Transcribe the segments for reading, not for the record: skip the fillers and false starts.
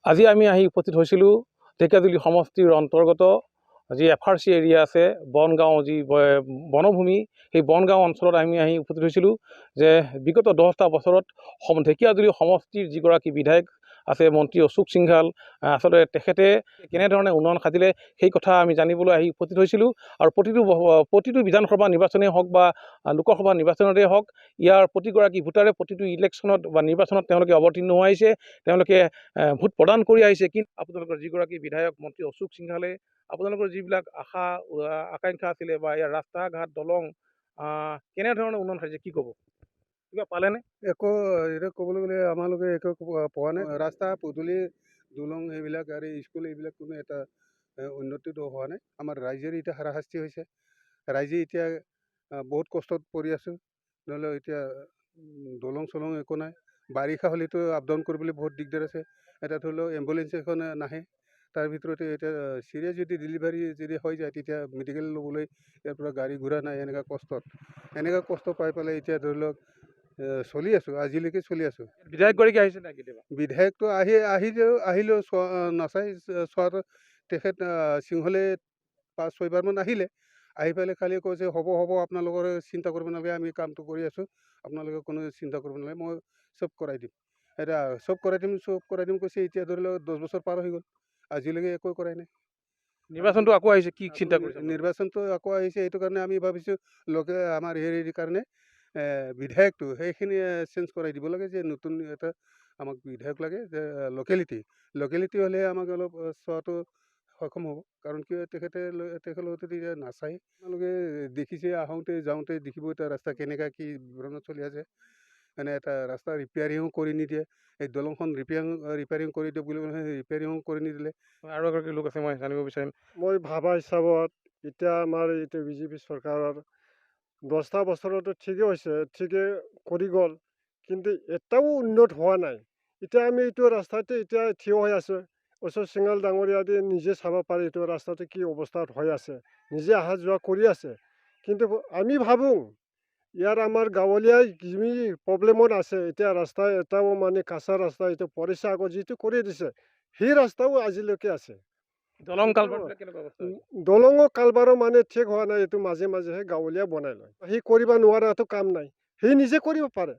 আজি আমি আহি উপস্থিত হৈছিলোঁ ঢেকিয়াজুলি সমষ্টিৰ অন্তৰ্গত যি এফআৰচি এৰিয়া আছে বনগাঁও যি বনভূমি সেই বনগাঁও অঞ্চলত আমি আহি উপস্থিত হৈছিলোঁ যে বিগত 10টা বছৰত ঢেকিয়াজুলি সমষ্টিৰ যিগৰাকী বিধায়ক আছে মন্ত্ৰী অশোক সিংঘাল আচলতে তেখেতে কেনেধৰণে উন্নয়ন সাধিলে সেই কথা আমি জানিবলৈ আহি উপস্থিত হৈছিলোঁ আৰু প্ৰতিটো বিধানসভা নিৰ্বাচনেই হওক বা লোকসভা নিৰ্বাচনতেই হওক ইয়াৰ প্ৰতিগৰাকী ভোটাৰে প্ৰতিটো ইলেকশ্যনত বা নিৰ্বাচনত তেওঁলোকে অৱতীৰ্ণ হৈ আহিছে তেওঁলোকে ভোট প্ৰদান কৰি আহিছে কিন্তু আপোনালোকৰ যিগৰাকী বিধায়ক মন্ত্ৰী অশোক সিংঘালে আপোনালোকৰ যিবিলাক আকাংক্ষা আছিলে বা ইয়াৰ ৰাস্তা ঘাট দলং কেনেধৰণে উন্নয়ন সাধিছে কি ক'ব কিবা পালেনে একো এতিয়া ক'বলৈ গ'লে আমালোকে একো পোৱা নাই ৰাস্তা পদূলি দলং এইবিলাক আৰু স্কুল এইবিলাক কোনো এটা উন্নতিটো হোৱা নাই আমাৰ ৰাইজৰ এতিয়া হাৰাশাস্তি হৈছে ৰাইজে এতিয়া বহুত কষ্টত পৰি আছোঁ ধৰি লওক এতিয়া দলং চলং একো নাই বাৰিষা হ'লেতো আপ ডাউন কৰিবলৈ বহুত দিগদাৰ আছে এতিয়া ধৰি লওক এম্বুলেঞ্চ এখন নাহে তাৰ ভিতৰতে এতিয়া চিৰিয়াছ যদি ডেলিভাৰী যদি হৈ যায় তেতিয়া মেডিকেল ল'বলৈ ইয়াৰ পৰা গাড়ী ঘোঁৰা নাই এনেকুৱা কষ্ট পাই পেলাই এতিয়া ধৰি লওক চলি আছোঁ আজিলৈকে চলি আছোঁ বিধায়কগৰাকী আহিছে নাই কেতিয়াবা বিধায়কটো আহিলেও নাচাই চোৱাটো তেখেত সিংহলে 5-6বাৰমান আহিলে আহি পেলাই খালি কৈছে হ'ব আপোনালোকৰ চিন্তা কৰিব নালাগে আমি কামটো কৰি আছোঁ আপোনালোকে কোনো চিন্তা কৰিব নালাগে মই চব কৰাই দিম এতিয়া চব কৰাই দিম কৈছে এতিয়া ধৰি লওক 10 বছৰ পাৰ হৈ গ'ল আজিলৈকে একো কৰাই নাই নিৰ্বাচনটো আকৌ আহিছে কি চিন্তা কৰিছে নিৰ্বাচনটো আকৌ আহিছে এইটো কাৰণে আমি ভাবিছোঁ আমাৰ হেৰিৰ কাৰণে বিধায়কটো সেইখিনি চেঞ্জ কৰাই দিব লাগে যে নতুন এটা আমাক বিধায়ক লাগে যে লোকেলিটি হ'লে আমাক অলপ চোৱাটো সক্ষম হ'ব কাৰণ কিয় তেখেতে এতিয়া নাচায় আপোনালোকে দেখিছে আহোঁতে যাওঁতে দেখিব এটা ৰাস্তা কেনেকুৱা কি বিৱৰণত চলি আছে মানে এটা ৰাস্তা ৰিপেয়াৰিঙো কৰি নিদিয়ে এই দলংখন ৰিপেয়াৰিং কৰি দিয়ক বুলি ৰিপেয়াৰিঙো কৰি নিদিলে আৰু এগৰাকী লোক আছে মই জানিব বিচাৰিম মই ভাবা হিচাপত এতিয়া আমাৰ এইটো বিজেপি চৰকাৰৰ 10টা বছৰতো ঠিকেই হৈছে ঠিকে কৰি গ'ল কিন্তু এটাও উন্নত হোৱা নাই এতিয়া আমি এইটো ৰাস্তাতে এতিয়া থিয় হৈ আছোঁ অশোক সিংঘাল ডাঙৰীয়া দি নিজে চাব পাৰে এইটো ৰাস্তাটো কি অৱস্থাত হৈ আছে নিজে অহা যোৱা কৰি আছে কিন্তু আমি ভাবোঁ ইয়াৰ আমাৰ গাঁৱলীয়াই যি প্ৰব্লেমত আছে এতিয়া ৰাস্তা এটাও মানে কাঁচা ৰাস্তা এইটো পৰিষ্কাৰ আগত যিটো কৰি দিছে সেই ৰাস্তাও আজিলৈকে আছে দলঙৰ কালবাৰো মানে ঠিক হোৱা নাই এইটো মাজে মাজেহে গাঁৱলীয়া বনাই লয় সি কৰিব নোৱাৰাটো কাম নাই সি নিজে কৰিব পাৰে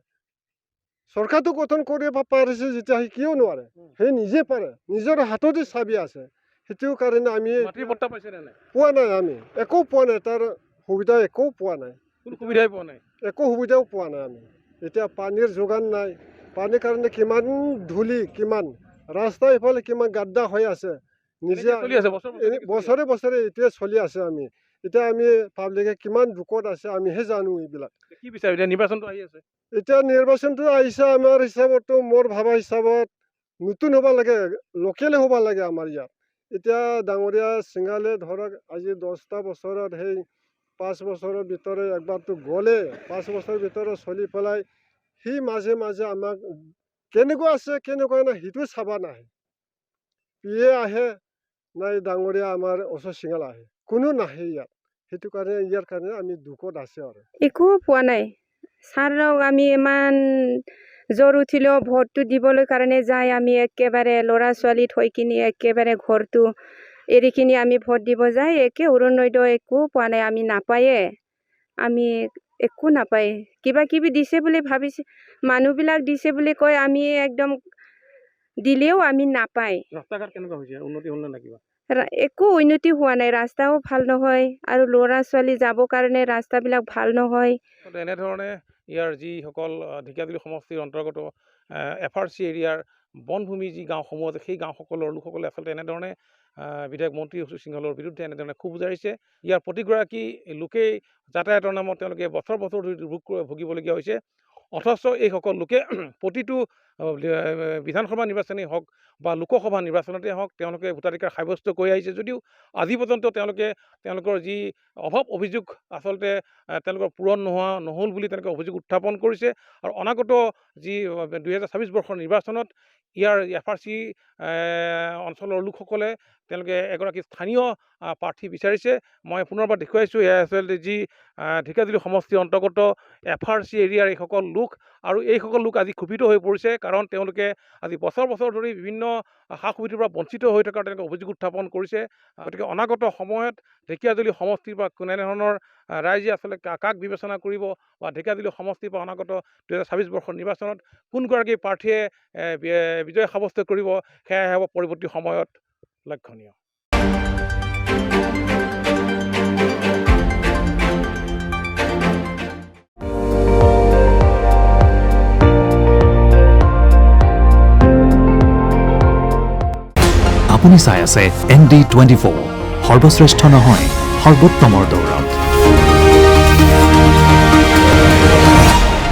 চৰকাৰটো গঠন কৰিব পাৰিছে যেতিয়া সি কিয় নোৱাৰে সি নিজে পাৰে নিজৰ হাততে চাবি আছে সেইটো কাৰণে আমি পোৱা নাই আমি একো পোৱা নাই তাৰ সুবিধা একো পোৱা নাই একো সুবিধাও পোৱা নাই আমি এতিয়া পানীৰ যোগান নাই পানীৰ কাৰণে কিমান ধূলি কিমান ৰাস্তা ইফালে কিমান গাদ্দা হৈ আছে নিজে বছৰে এতিয়া চলি আছে আমি এতিয়া আমি পাব্লিকে কিমান দুখত আছে আমিহে জানো এইবিলাক কি বিচাৰে নিৰ্বাচনটো আহি আছে এতিয়া নিৰ্বাচনটো আহিছে আমাৰ হিচাপতো মোৰ ভাবা হিচাপত নতুন হ'ব লাগে লোকেলে হ'ব লাগে আমাৰ ইয়াত এতিয়া ডাঙৰীয়া সিংঘালে ধৰক আজি 10টা বছৰত সেই 5 বছৰৰ ভিতৰত একবাৰতো গ'লে 5 বছৰৰ ভিতৰত চলি পেলাই সি মাজে মাজে আমাক কেনেকুৱা আছে কেনেকুৱা নাই সেইটো চাব নাহে পিয়ে আহে নাই ডাঙৰীয়া আমাৰ অশোক সিংঘাল আহে কোনো নাহে ইয়াত সেইটো কাৰণে ইয়াৰ কাৰণে আমি দুখত আছে আৰু একো পোৱা নাই ছাৰক আমি ইমান জ্বৰ উঠিলেও ভোটটো দিবলৈ কাৰণে যায় আমি একেবাৰে ল'ৰা ছোৱালী থৈ কিনি একেবাৰে ঘৰটো এৰি কিনি আমি ভোট দিব যায় একে অৰুণোদয় একো পোৱা নাই আমি নাপায়ে আমি একো নাপায় কিবা কিবি দিছে বুলি ভাবিছে মানুহবিলাক দিছে বুলি কয় আমি একদম দিলেও আমি নাপায় একো উন্নতি হোৱা নাই ৰাস্তাও ভাল নহয় আৰু ল'ৰা ছোৱালী যাবৰ কাৰণে ৰাস্তাবিলাক ভাল নহয় এনেধৰণে ইয়াৰ যিসকল ঢেকিয়াজুলি সমষ্টিৰ অন্তৰ্গত এফআৰচি এৰিয়াৰ বনভূমি যি গাঁওসমূহ আছে সেই গাঁওসকলৰ লোকসকলে আচলতে এনেধৰণে বিধায়ক মন্ত্ৰী অশোক সিংঘালৰ বিৰুদ্ধে এনেধৰণে ক্ষোভ জাৰিছে ইয়াৰ প্ৰতিগৰাকী লোকেই যাতায়াতৰ নামত তেওঁলোকে বছৰ ধৰি দুৰ্ভোগ ভুগিবলগীয়া হৈছে অথচ এইসকল লোকে প্ৰতিটো বিধানসভা নিৰ্বাচনেই হওক বা লোকসভা নিৰ্বাচনতে হওক তেওঁলোকে ভোটাধিকাৰ সাব্যস্ত কৰি আহিছে যদিও আজি পৰ্যন্ত তেওঁলোকৰ যি অভিযোগ আচলতে তেওঁলোকৰ পূৰণ নহ'ল বুলি তেওঁলোকে অভিযোগ উত্থাপন কৰিছে আৰু অনাগত যি 2026 বৰ্ষৰ নিৰ্বাচনত ইয়াৰ এফআৰচি অঞ্চলৰ লোকসকলে তেওঁলোকে এগৰাকী স্থানীয় প্ৰাৰ্থী বিচাৰিছে মই পুনৰবাৰ দেখুৱাইছোঁ এয়া আচলতে যি ঢেকিয়াজুলি সমষ্টিৰ অন্তৰ্গত এফআৰচি এৰিয়াৰ এইসকল লোক আৰু এইসকল লোক আজি ক্ষোভিত হৈ পৰিছে, কাৰণ তেওঁলোকে আজি বছৰ বছৰ ধৰি বিভিন্ন সা সুবিধাৰ পৰা বঞ্চিত হৈ থকাৰ তেওঁলোকে অভিযোগ উত্থাপন কৰিছে। গতিকে অনাগত সময়ত ঢেকীয়াজুলি সমষ্টিৰ পৰা কেনেধৰণৰ ৰাইজে আচলতে কাক বিবেচনা কৰিব বা ঢেকীয়াজুলি সমষ্টিৰ পৰা অনাগত 2026 বৰ্ষৰ নিৰ্বাচনত কোনগৰাকী প্ৰাৰ্থীয়ে বিজয় সাব্যস্ত কৰিব, সেয়াই হ'ব পৰৱৰ্তী সময়ত লক্ষণীয়। আপুনি চাই আছে ND24, সৰ্বশ্ৰেষ্ঠ নহয় সৰ্বোত্তমৰ দৌৰ।